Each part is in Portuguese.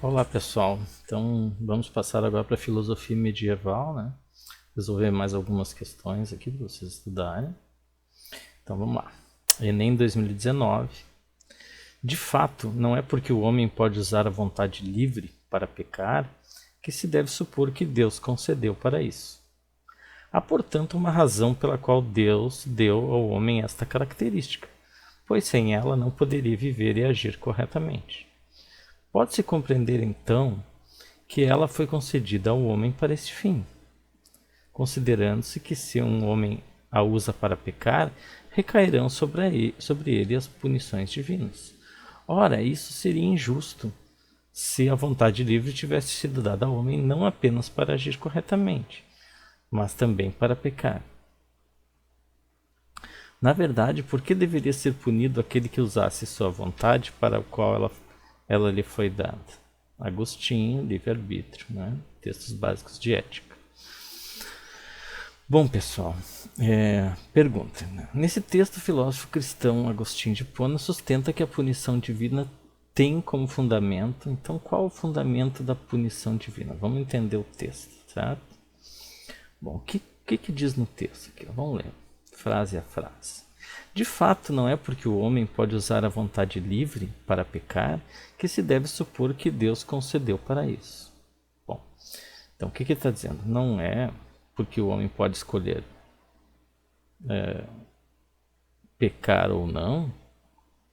Olá pessoal, então vamos passar agora para a filosofia medieval, né? Resolver mais algumas questões aqui para vocês estudarem. Então vamos lá. Enem 2019. De fato, não é porque o homem pode usar a vontade livre para pecar que se deve supor que Deus concedeu para isso. Há, portanto, uma razão pela qual Deus deu ao homem esta característica, pois sem ela não poderia viver e agir corretamente. Pode-se compreender, então, que ela foi concedida ao homem para este fim, considerando-se que se um homem a usa para pecar, recairão sobre ele as punições divinas. Ora, isso seria injusto se a vontade livre tivesse sido dada ao homem não apenas para agir corretamente, mas também para pecar. Na verdade, por que deveria ser punido aquele que usasse sua vontade para o qual ela lhe foi dada? Agostinho, livre-arbítrio, né? Textos básicos de ética. Bom, pessoal, pergunta. Né? Nesse texto, o filósofo cristão Agostinho de Hipona sustenta que a punição divina tem como fundamento. Então, qual o fundamento da punição divina? Vamos entender o texto, certo? Bom, o que diz no texto aqui? Vamos ler, frase a frase. De fato, não é porque o homem pode usar a vontade livre para pecar que se deve supor que Deus concedeu para isso. Bom, então o que ele está dizendo? Não é porque o homem pode escolher pecar ou não,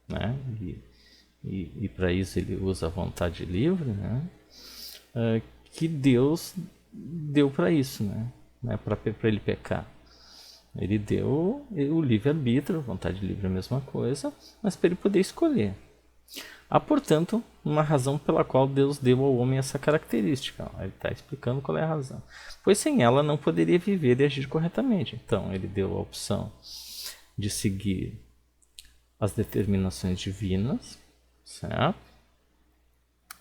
né? E para isso ele usa a vontade livre, né? Que Deus deu para isso, né? Para ele pecar. Ele deu o livre-arbítrio, vontade livre é a mesma coisa, mas para ele poder escolher. Há, portanto, uma razão pela qual Deus deu ao homem essa característica. Ele está explicando qual é a razão. Pois sem ela não poderia viver e agir corretamente. Então, ele deu a opção de seguir as determinações divinas, certo?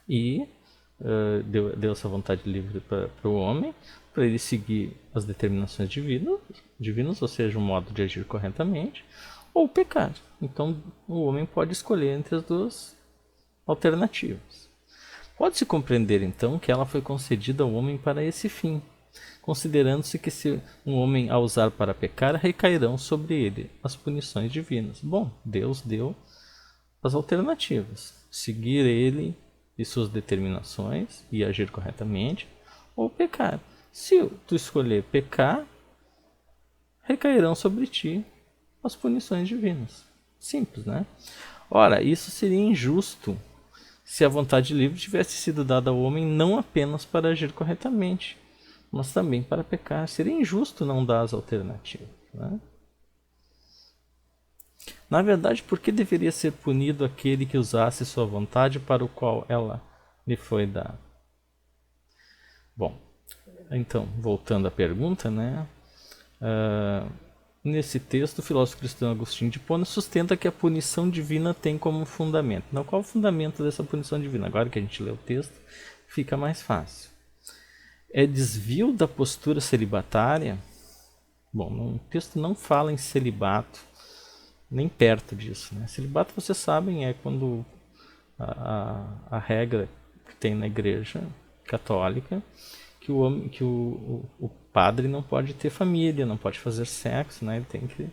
E deu essa vontade livre para o homem, para ele seguir as determinações divinas, ou seja, um modo de agir corretamente, ou pecar. Então, o homem pode escolher entre as duas alternativas. Pode-se compreender, então, que ela foi concedida ao homem para esse fim, considerando-se que se um homem a usar para pecar, recairão sobre ele as punições divinas. Bom, Deus deu as alternativas. Seguir ele e suas determinações e agir corretamente, ou pecar. Se tu escolher pecar, recairão sobre ti as punições divinas. Simples, né? Ora, isso seria injusto se a vontade livre tivesse sido dada ao homem não apenas para agir corretamente, mas também para pecar. Seria injusto não dar as alternativas, né? Na verdade, por que deveria ser punido aquele que usasse sua vontade para o qual ela lhe foi dada? Bom, então, voltando à pergunta, né? Nesse texto, o filósofo cristão Agostinho de Hipona sustenta que a punição divina tem como fundamento. Então, qual é o fundamento dessa punição divina? Agora que a gente lê o texto, fica mais fácil. É desvio da postura celibatária? Bom, o texto não fala em celibato, nem perto disso. Né? Celibato, vocês sabem, é quando a regra que tem na igreja católica que o padre não pode ter família, não pode fazer sexo, né? Ele tem que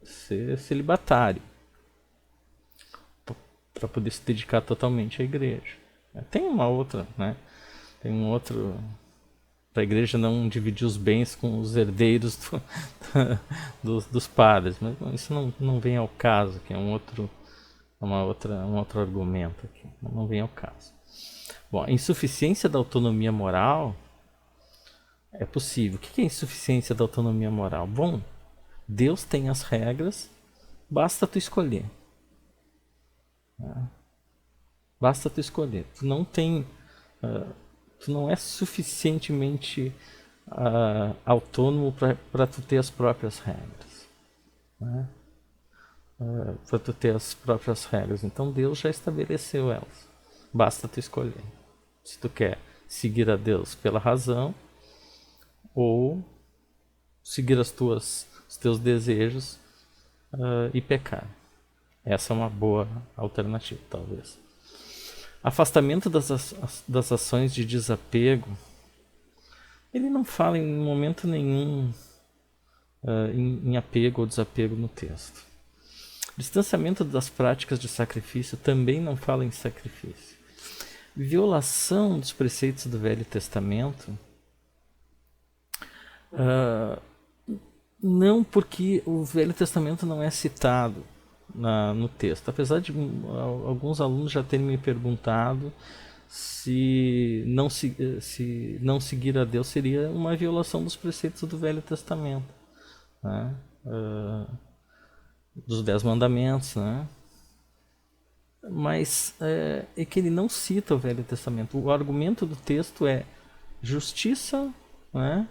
ser celibatário para poder se dedicar totalmente à igreja. Tem uma outra, né? Tem um outro para a igreja não dividir os bens com os herdeiros dos padres, mas isso não vem ao caso, que é um outro argumento aqui, não vem ao caso. Bom, a insuficiência da autonomia moral é possível. O que é insuficiência da autonomia moral? Bom, Deus tem as regras, basta tu escolher. Basta tu escolher. Tu não tem, tu não é suficientemente autônomo para tu ter as próprias regras. Né? Para tu ter as próprias regras. Então Deus já estabeleceu elas. Basta tu escolher. Se tu quer seguir a Deus pela razão ou seguir os teus desejos e pecar. Essa é uma boa alternativa, talvez. Afastamento das ações de desapego. Ele não fala em momento nenhum em apego ou desapego no texto. Distanciamento das práticas de sacrifício também não fala em sacrifício. Violação dos preceitos do Velho Testamento, não, porque o Velho Testamento não é citado no texto. Apesar de alguns alunos já terem me perguntado se não seguir a Deus seria uma violação dos preceitos do Velho Testamento, né? Dos 10 mandamentos, né? Mas é que ele não cita o Velho Testamento. O argumento do texto é justiça, né?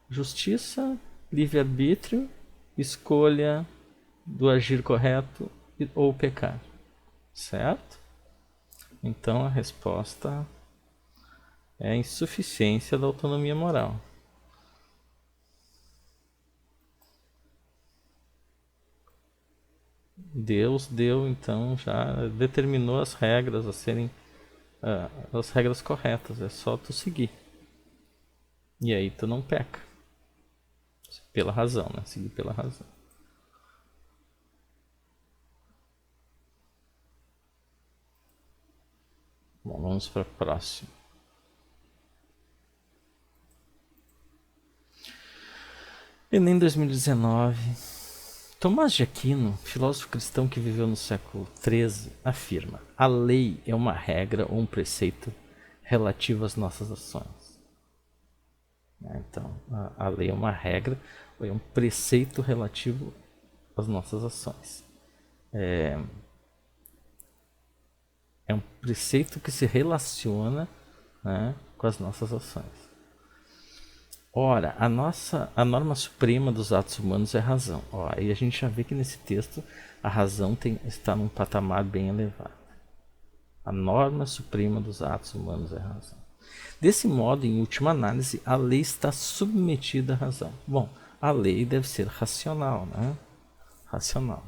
Justiça, livre-arbítrio, escolha do agir correto ou pecar, certo? Então a resposta é a insuficiência da autonomia moral. Deus deu, então, já determinou as regras a serem as regras corretas, é só tu seguir. E aí tu não peca. Pela razão, né? Seguir pela razão. Bom, vamos para a próxima. Enem 2019. Tomás de Aquino, filósofo cristão que viveu no século XIII, afirma: a lei é uma regra ou um preceito relativo às nossas ações. Então, a lei é uma regra ou é um preceito relativo às nossas ações. É um preceito que se relaciona, né, com as nossas ações. Ora, a norma suprema dos atos humanos é a razão. E a gente já vê que nesse texto a razão está num patamar bem elevado. A norma suprema dos atos humanos é a razão. Desse modo, em última análise, a lei está submetida à razão. Bom, a lei deve ser racional, né? Racional.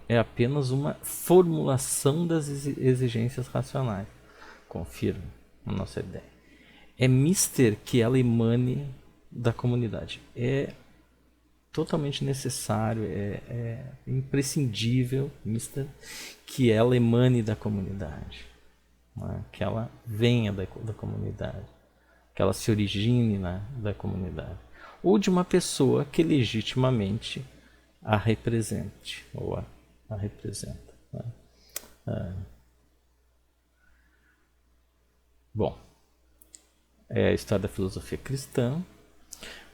É apenas uma formulação das exigências racionais. Confirma a nossa ideia. É mister que ela emane da comunidade. É totalmente necessário, é imprescindível, mister, que ela emane da comunidade. Né? Que ela venha da comunidade. Que ela se origine da comunidade. Ou de uma pessoa que legitimamente a represente, ou a representa. Né? Bom, é a história da filosofia cristã.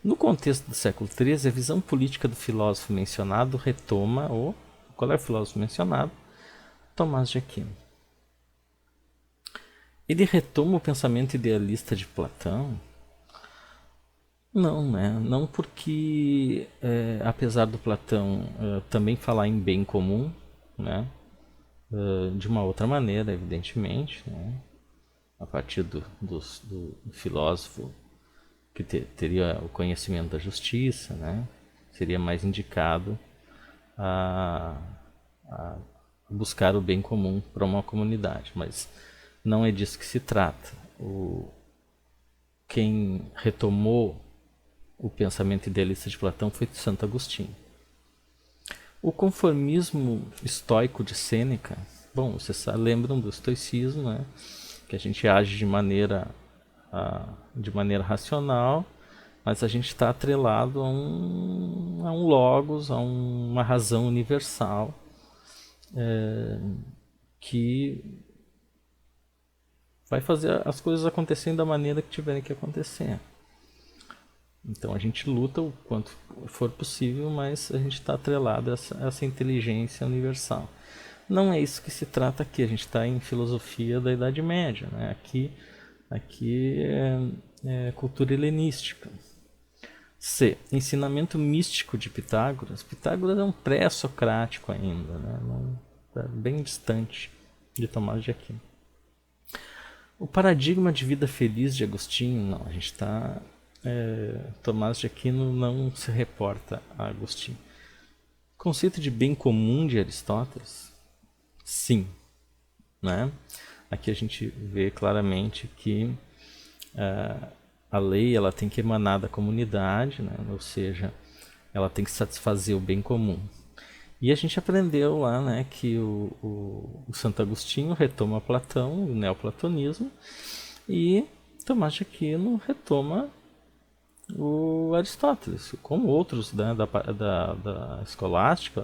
No contexto do século XIII, a visão política do filósofo mencionado retoma qual é o filósofo mencionado? Tomás de Aquino. Ele retoma o pensamento idealista de Platão? Não, né? Não porque, apesar do Platão também falar em bem comum, né? De uma outra maneira, evidentemente, né? A partir do filósofo que teria o conhecimento da justiça, né? Seria mais indicado a buscar o bem comum para uma comunidade, mas não é disso que se trata. Quem retomou o pensamento idealista de Platão foi Santo Agostinho. O conformismo estoico de Sêneca, bom, vocês lembram do estoicismo, né? Que a gente age de maneira racional, mas a gente está atrelado a um logos, a uma razão universal que vai fazer as coisas acontecerem da maneira que tiverem que acontecer. Então a gente luta o quanto for possível, mas a gente está atrelado a essa inteligência universal. Não é isso que se trata aqui, a gente está em filosofia da Idade Média, né? Aqui é cultura helenística. C. Ensinamento místico de Pitágoras. Pitágoras é um pré-socrático ainda, né? É bem distante de Tomás de Aquino. O paradigma de vida feliz de Agostinho, não, a gente está... Tomás de Aquino não se reporta a Agostinho. Conceito de bem comum de Aristóteles? Sim. né? Aqui a gente vê claramente que a lei ela tem que emanar da comunidade, né? Ou seja, ela tem que satisfazer o bem comum. E a gente aprendeu lá, né, que o Santo Agostinho retoma Platão, o neoplatonismo, e Tomás de Aquino retoma o Aristóteles, como outros, né, da escolástica,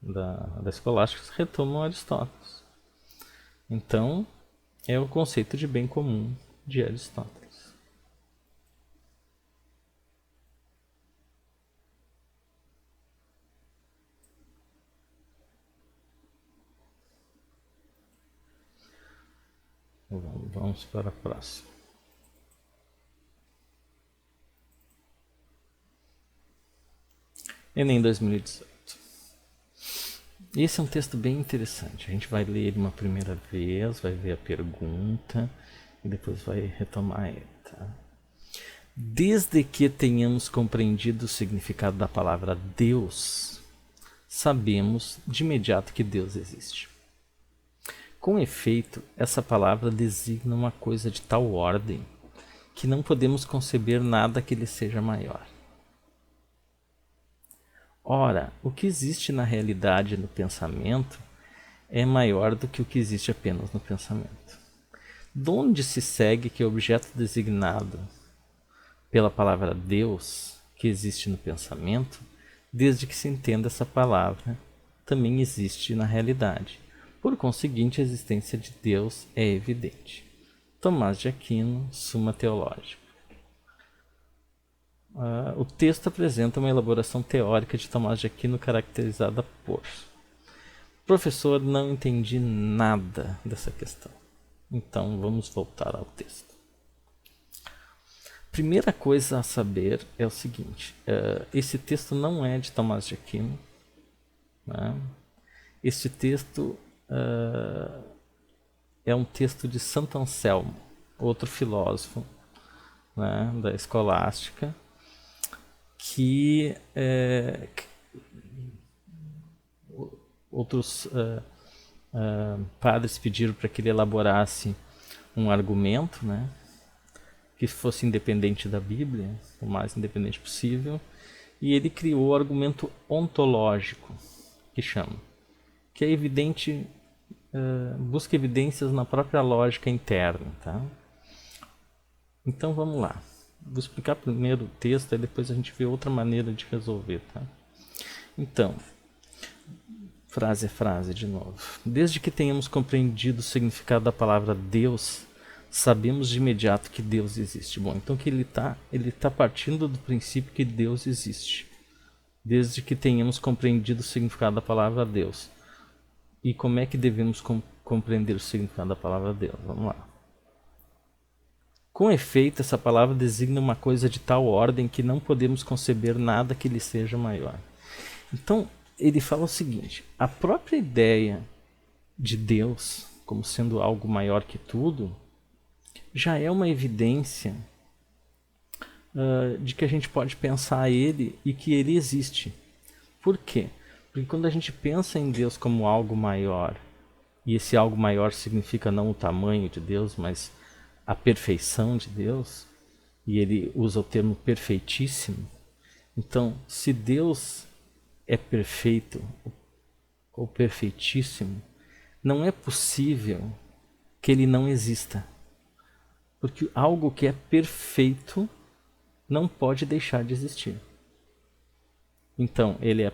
da escolástica retomam Aristóteles. Então, é o conceito de bem comum de Aristóteles. Vamos para a próxima. Enem 2018. Esse é um texto bem interessante. A gente vai ler ele uma primeira vez, vai ver a pergunta e depois vai retomar ele. Tá? Desde que tenhamos compreendido o significado da palavra Deus, sabemos de imediato que Deus existe. Com efeito, essa palavra designa uma coisa de tal ordem que não podemos conceber nada que lhe seja maior. Ora, o que existe na realidade no pensamento é maior do que o que existe apenas no pensamento. Donde se segue que o objeto designado pela palavra Deus, que existe no pensamento, desde que se entenda essa palavra, também existe na realidade. Por conseguinte, a existência de Deus é evidente. Tomás de Aquino, Suma Teológica. O texto apresenta uma elaboração teórica de Tomás de Aquino caracterizada por: professor, não entendi nada dessa questão. Então vamos voltar ao texto. Primeira coisa a saber é o seguinte: esse texto não é de Tomás de Aquino. Né? Este texto é um texto de Santo Anselmo, outro filósofo, né, da escolástica, que outros padres pediram para que ele elaborasse um argumento, né, que fosse independente da Bíblia, o mais independente possível, e ele criou o argumento ontológico, que chama, que é evidente, busca evidências na própria lógica interna. Tá? Então vamos lá. Vou explicar primeiro o texto e depois a gente vê outra maneira de resolver. Tá? Então, frase a frase de novo. Desde que tenhamos compreendido o significado da palavra Deus, sabemos de imediato que Deus existe. Bom, então que ele tá partindo do princípio que Deus existe. Desde que tenhamos compreendido o significado da palavra Deus. E como é que devemos compreender o significado da palavra Deus? Vamos lá. Com efeito, essa palavra designa uma coisa de tal ordem que não podemos conceber nada que lhe seja maior. Então, ele fala o seguinte: a própria ideia de Deus como sendo algo maior que tudo já é uma evidência de que a gente pode pensar ele e que ele existe. Por quê? Porque quando a gente pensa em Deus como algo maior, e esse algo maior significa não o tamanho de Deus, mas a perfeição de Deus, e ele usa o termo perfeitíssimo. Então, se Deus é perfeito ou perfeitíssimo, não é possível que ele não exista. Porque algo que é perfeito não pode deixar de existir. Então, ele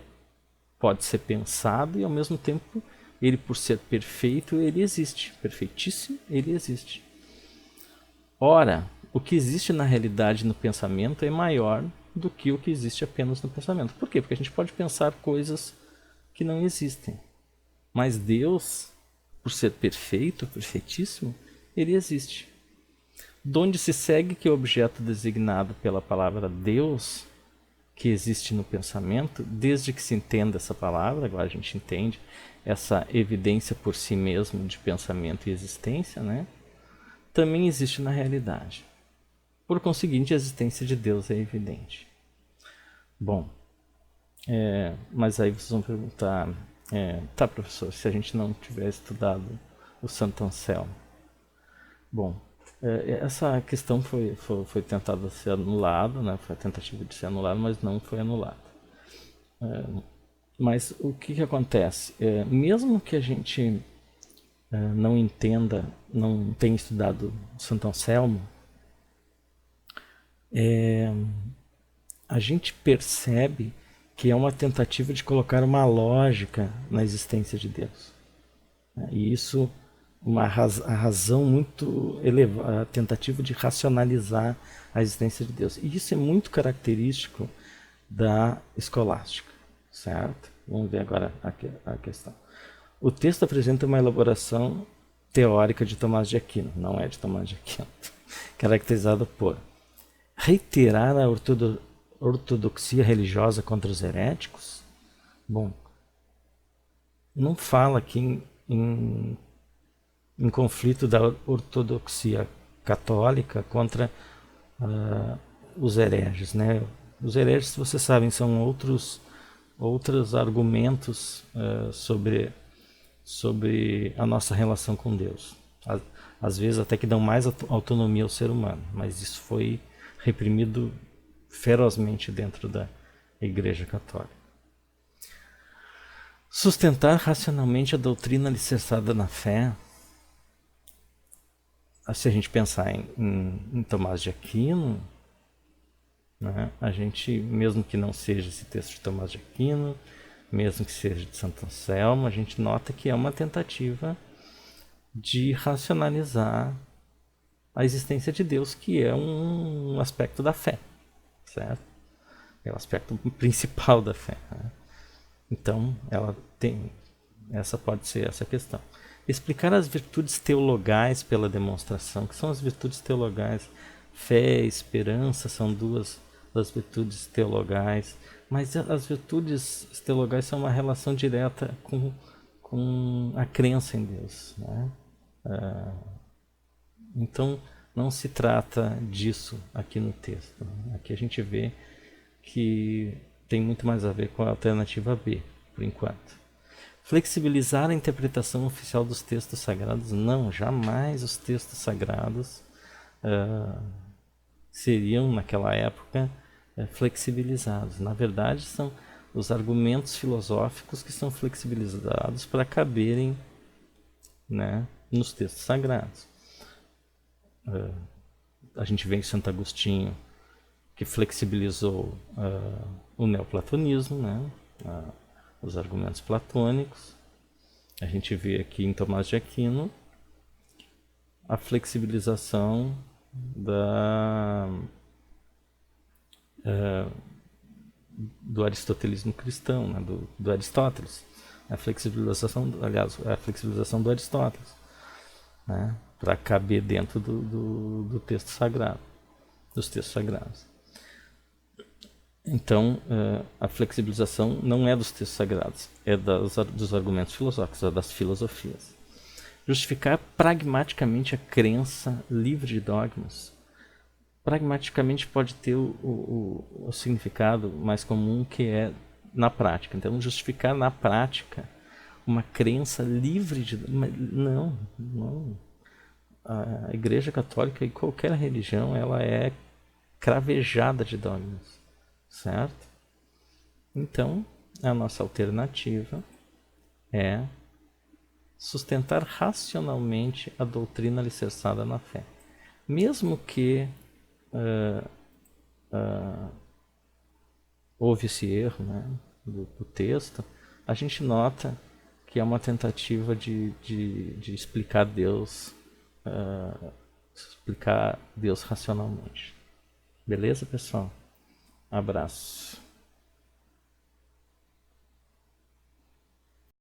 pode ser pensado e, ao mesmo tempo, ele, por ser perfeito, ele existe. Perfeitíssimo, ele existe. Ora, o que existe na realidade no pensamento é maior do que o que existe apenas no pensamento. Por quê? Porque a gente pode pensar coisas que não existem. Mas Deus, por ser perfeito, perfeitíssimo, ele existe. Donde se segue que o objeto designado pela palavra Deus, que existe no pensamento, desde que se entenda essa palavra, agora a gente entende essa evidência por si mesmo de pensamento e existência, né? Também existe na realidade. Por conseguinte, a existência de Deus é evidente. Bom, mas aí vocês vão perguntar, tá, professor, se a gente não tiver estudado o Santo Anselmo? Bom, essa questão foi tentada ser anulada, né? Foi a tentativa de ser anulada, mas não foi anulada. Mas o que acontece? Mesmo que a gente não entenda, não tenha estudado Santo Anselmo, a gente percebe que é uma tentativa de colocar uma lógica na existência de Deus. E isso, a razão muito elevada, a tentativa de racionalizar a existência de Deus. E isso é muito característico da escolástica, certo? Vamos ver agora a questão. O texto apresenta uma elaboração teórica de Tomás de Aquino, não é de Tomás de Aquino, caracterizada por reiterar a ortodoxia religiosa contra os heréticos. Bom, não fala aqui em conflito da ortodoxia católica contra os hereges, né? Os hereges, vocês sabem, são outros argumentos sobre a nossa relação com Deus. Às vezes até que dão mais autonomia ao ser humano, mas isso foi reprimido ferozmente dentro da Igreja Católica. Sustentar racionalmente a doutrina alicerçada na fé. Se a gente pensar em Tomás de Aquino, né, a gente, mesmo que não seja esse texto de Tomás de Aquino, mesmo que seja de Santo Anselmo, a gente nota que é uma tentativa de racionalizar a existência de Deus, que é um aspecto da fé, certo? É o aspecto principal da fé, né? Então, essa pode ser essa questão. Explicar as virtudes teologais pela demonstração. Que são as virtudes teologais? Fé e esperança são duas das virtudes teologais, mas as virtudes teologais são uma relação direta com a crença em Deus, né? Então, não se trata disso aqui no texto. Aqui a gente vê que tem muito mais a ver com a alternativa B, por enquanto. Flexibilizar a interpretação oficial dos textos sagrados? Não, jamais os textos sagrados seriam, naquela época, flexibilizados. Na verdade, são os argumentos filosóficos que são flexibilizados para caberem, né, nos textos sagrados. A gente vê em Santo Agostinho, que flexibilizou o neoplatonismo, né, os argumentos platônicos. A gente vê aqui em Tomás de Aquino a flexibilização do aristotelismo cristão, né, do Aristóteles. A flexibilização do Aristóteles, né, para caber dentro do texto sagrado, dos textos sagrados. Então, a flexibilização não é dos textos sagrados, é dos argumentos filosóficos, é das filosofias. Justificar pragmaticamente a crença livre de dogmas. Pragmaticamente pode ter o significado mais comum, que é na prática. Então, justificar na prática uma crença livre de... Não. A Igreja Católica e qualquer religião, ela é cravejada de dogmas, certo? Então, a nossa alternativa é sustentar racionalmente a doutrina alicerçada na fé. Mesmo que houve esse erro, né, do texto, a gente nota que é uma tentativa de explicar Deus racionalmente. Beleza, pessoal? Abraço.